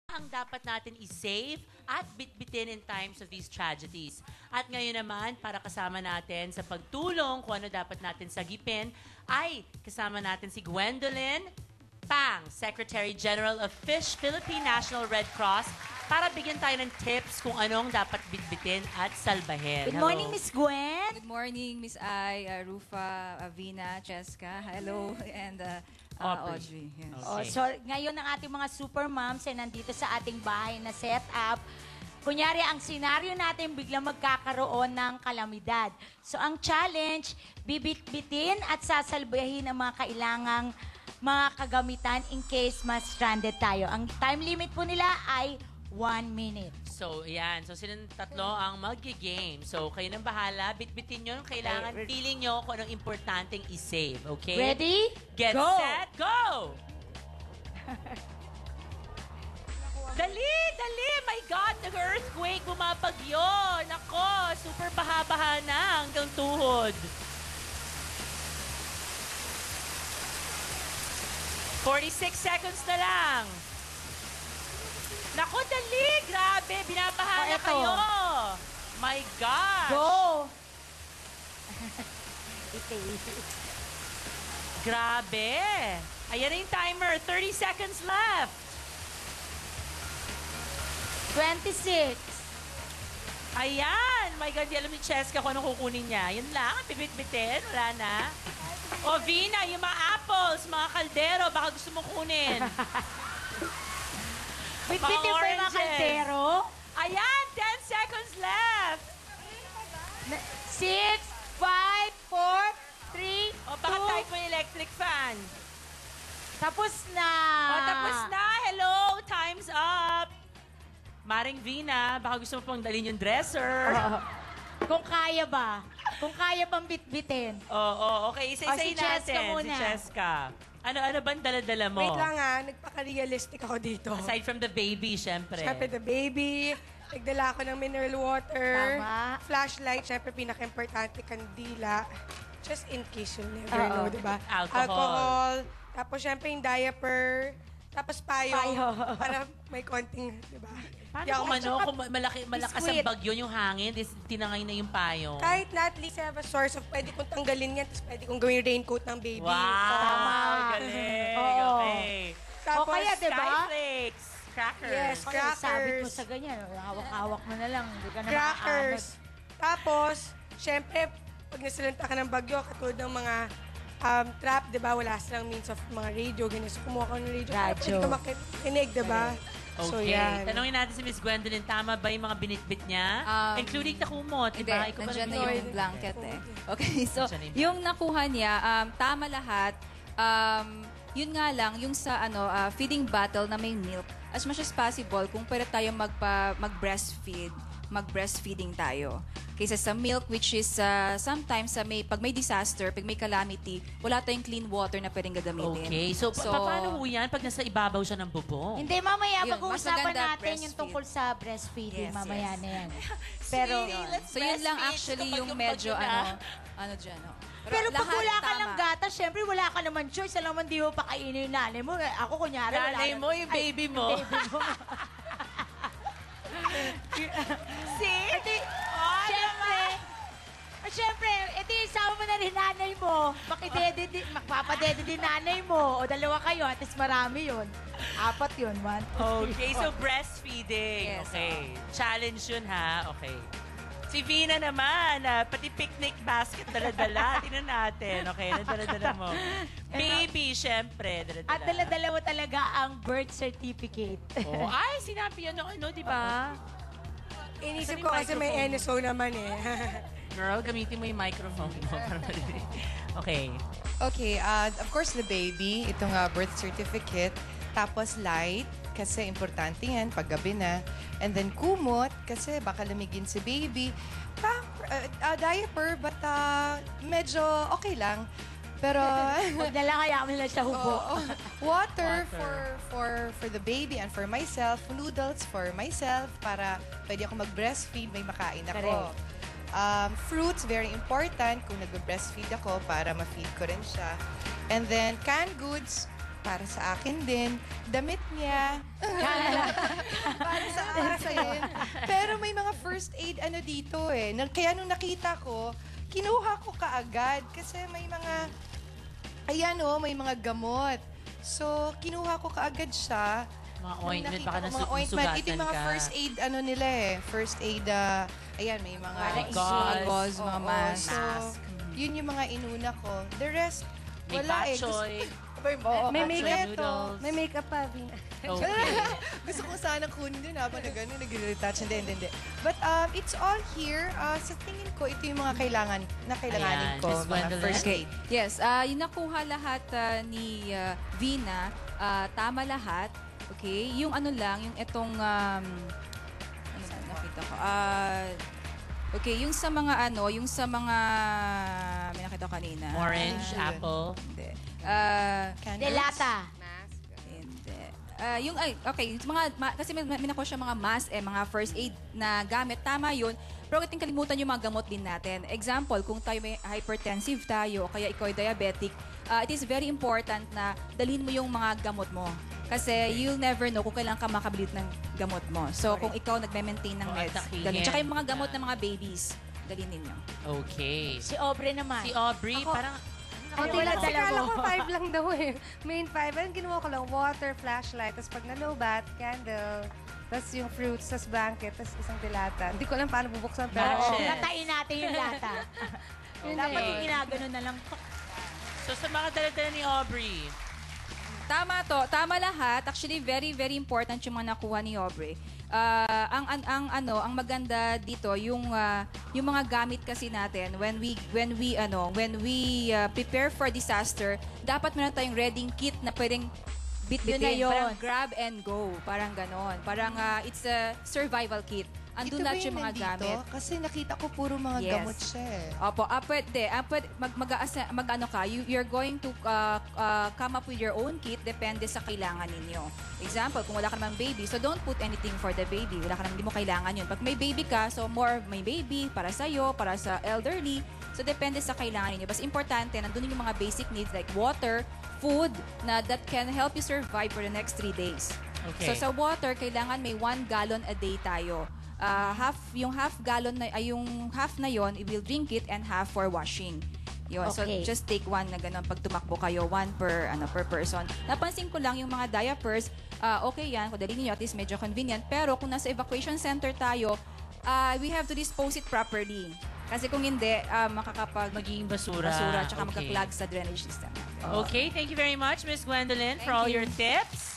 ang dapat natin i-save at bitbitin in times of these tragedies. At ngayon naman, para kasama natin sa pagtulong kung ano dapat natin sagipin, ay kasama natin si Gwendolyn Pang, Secretary General of FISH, Philippine National Red Cross, para bigyan tayo ng tips kung anong dapat bitbitin at salbahin. Good morning, Miss Gwen. Good morning, Miss Ai, Rufa, Avina, Cheska. Hello, and Audrey. Yes. Oh, so, ngayon ang ating mga super moms ay nandito sa ating bahay na setup. Kunyari, ang senaryo natin biglang magkakaroon ng kalamidad. So, ang challenge, bibitbitin at sasalbahin ang mga kailangang mga kagamitan in case ma-stranded tayo. Ang time limit po nila ay 1 minute. So, yan. So, silang tatlo ang mag-game. So, kayo nang bahala. Bitbitin nyo yung kailangan. Feeling nyo kung anong importanteng i-save. Okay? Ready? Get Go! set, go! Dali, dali! My God, nag-earthquake, bumabagyo. Nako, super baha-baha na hanggang tuhod. 46 seconds na lang. Nako, dali! Grabe, binabaha na Eto. kayo. My gosh! Go! Grabe! Ayan na yung timer. 30 seconds left. 26. Ayan! My God, di alam ni Cheska kung anong kukunin niya. Yun lang, bibit-bitin. Wala na. O, Vina, yung mga apples, mga kaldero, baka gusto mo kunin. Bitbitin Mga ba yung mga oranges. kaldero? Ayan! 10 seconds left! 6, 5, 4, 3, O, baka type mo yung electric fan. Tapos na. O, tapos na. Hello! Time's up! Maring Vina, baka gusto mo pang dalhin yung dresser. Kung kaya ba? Kung kaya bang bitbitin? Oo, okay. Isa-isayin si Cheska natin. muna. Si Cheska. Ano bang dala-dala mo? Wait lang nagpaka-realistic ako dito. Aside from the baby, syempre. Siyempre, the baby. Nagdala ako ng mineral water. Tama. Flashlight, siyempre, pinaka-importante, kandila. Just in case you'll never Oo. know, di ba? Alcohol. Tapos, siyempre, yung diaper. Tapos, payo. Payo. Para may konting, di ba? Paano kung malakas ang Biscuit. bagyo yung hangin, tinangay na yung payong? Kahit na at least I have a source of pwede kong tanggalin yan, tapos pwede kong gawing raincoat ng baby. Wow! Tama. Galing! Oo. Okay. Tapos, O kaya, di ba? Skyflakes! Crackers! Yes. Kaya sabit mo Crackers. sa ganyan. Hawak-hawak mo na lang. Hindi ka na Crackers. Tapos, syempre, pag nasalanta ka ng bagyo, katulad ng mga trap, di ba? Wala silang means of mga radio, ganyan. So, kumuha ka ng radio. Para Radyo. pwede ka makinig, di ba? So, Okay. yan. Tanungin natin si Miss Gwendolyn, tama ba yung mga binitbit niya? Including nakumot, di Hindi, ba? Ikaw ba nandiyan na nag- yung blanket eh. Okay, so Nandiyan na yung yung nakuha niya, tama lahat. Yun nga lang, yung sa feeding bottle na may milk, as much as possible, kung pwede tayo mag-breastfeeding tayo. Kaysa sa milk, which is sometimes pag may disaster, pag may calamity, wala tayong clean water na pwedeng gagamitin. Okay. So, paano ho yan pag nasa ibabaw siya ng bubong? Hindi, mamaya Yun, pag-uusapan mas maganda natin yung breastfeed. tungkol sa breastfeeding. Yes, mamaya yes. na yan. Pero, So yun lang breastfeed actually kapag yung yung medyo bagyo na. ano dyan. Oh. pero pag lahat wala ka tama. ng gatas, syempre wala ka naman choice. Alam mo, di mo pakainin yung nanay mo. Ako, kunyari, wala Nanay na- mo, yung baby mo. Ay, baby mo. See? Siyempre, edi isama mo na rin nanay mo. Magpapadede din nanay mo. O dalawa kayo, at least marami yun. 4 yun, 1, 2, 3, Okay, so breastfeeding. Yes, Okay. Challenge yun, ha? Okay. Si Vina naman, pati picnic basket dala-dala. Tingnan natin. Okay, dala-dala mo. Baby, syempre, dala-dala. At dala-dala mo talaga ang birth certificate. Oh, ay, sinabi yan ng di ba? Inisip Asan ko yung kasi may microphone? NSO naman eh. Girl, gamitin mo yung microphone mo. para marinig. Okay. Okay, of course, the baby, itong birth certificate. Tapos light, kasi importante yan pag gabi na. And then kumot, kasi baka lamigin si baby. Diaper, but medyo okay lang. Pero Huwag na lang, hayaan mo na siya hubo. water for the baby and for myself. Noodles for myself para pwede ako mag-breastfeed, may makain ako. Correct. Fruits, very important kung nag-breastfeed ako para ma-feed ko rin siya. And then, canned goods, para sa akin din. Damit niya. ano dito eh. Kaya nung nakita ko, kinuha ko kaagad kasi may mga, ayan oh, may mga gamot. So, kinuha ko kaagad siya. Mga Nung ointment, nakita baka ko mga ointment. Ito yung mga ka. first aid, ano nila eh. First aid, ayan, may mga... Parang gauze, mga Oo, mask. So, yun yung mga inuna ko. The rest, May wala eh. batchoy. Oo, May Batchoy makeup. noodles. May makeup pa, Vina. Okay. Gusto ko sanang kunin din habang nag-retouch. Hindi. But it's all here. Sa tingin ko, ito yung mga kailanganin Ayan, ko. Miss Mga Gwendolyn. first aid. Yes, yung nakuha lahat ni Vina, tama lahat. Okay? Yung ano lang, yung itong, ano ba, nakita ko, okay, yung sa mga may nakita ko kanina. Orange, Ah, apple. Hindi. Candles. Delata. Hindi. Okay, yung mga, kasi may nakuha siya mga mask, mga first aid na gamit. Tama yun. Pero kating kalimutan yung mga gamot din natin. Example, kung tayo may hypertensive tayo o kaya ikaw ay diabetic, it is very important na dalhin mo yung mga gamot mo. Kasi you'll never know kung kailan ka makabili ng gamot mo. So, kung ikaw nagme-maintain ng O, meds, atakihin. dalhin. Tsaka yung mga gamot ng mga babies, dalhin ninyo. Okay. Si Aubrey naman. Si Aubrey, Ako- parang... Konti Wala, lang kala dala ko mo. 5 lang daw eh. Main 5. Ang ginawa ko lang, water, flashlight, tapos pag na-low-bat, candle, tapos yung fruits, tapos blanket, tapos isang dilata. Hindi ko alam paano bubuksan, pero... Matcha. Oo, latain natin yung lata. Dapat yung ginagano na lang. So, sa mga dala-dala ni Aubrey, Tama to. Tama lahat. Actually, very, very important yung mga nakuha ni Aubrey. Ang maganda dito, yung mga gamit kasi natin, when we prepare for disaster, dapat meron tayong ready kit na pwedeng Yun na bit-bitin. yun. Parang grab and go. Parang ganon. Parang it's a survival kit. Andun Ito ba lahat yung mga nandito? gamit. Kasi nakita ko puro mga Yes. gamot siya eh. Opo, pwede. Mag-ano ka, you're going to come up with your own kit depende sa kailangan ninyo. Example, kung wala ka namang baby, so don't put anything for the baby. Hindi mo kailangan yun. Pag may baby ka, so more may baby para sa'yo, para sa elderly. So depende sa kailangan ninyo. Basta importante, nandun yung mga basic needs like water, food, na that can help you survive for the next 3 days. Okay. So sa water, kailangan may 1 gallon a day tayo. Yung half na yon, we will drink it and half for washing. Yun. So Okay. just take 1 na ganun pag tumakbo kayo, 1 per person. Napansin ko lang yung mga diapers, okay yan, kung dali niyo at least medyo convenient, pero kung nasa evacuation center tayo, we have to dispose it properly. Kasi kung hindi, magiging basura. basura tsaka Okay. magka-clog sa drainage system. Okay, thank you very much, Miss Gwendolyn, for all your tips.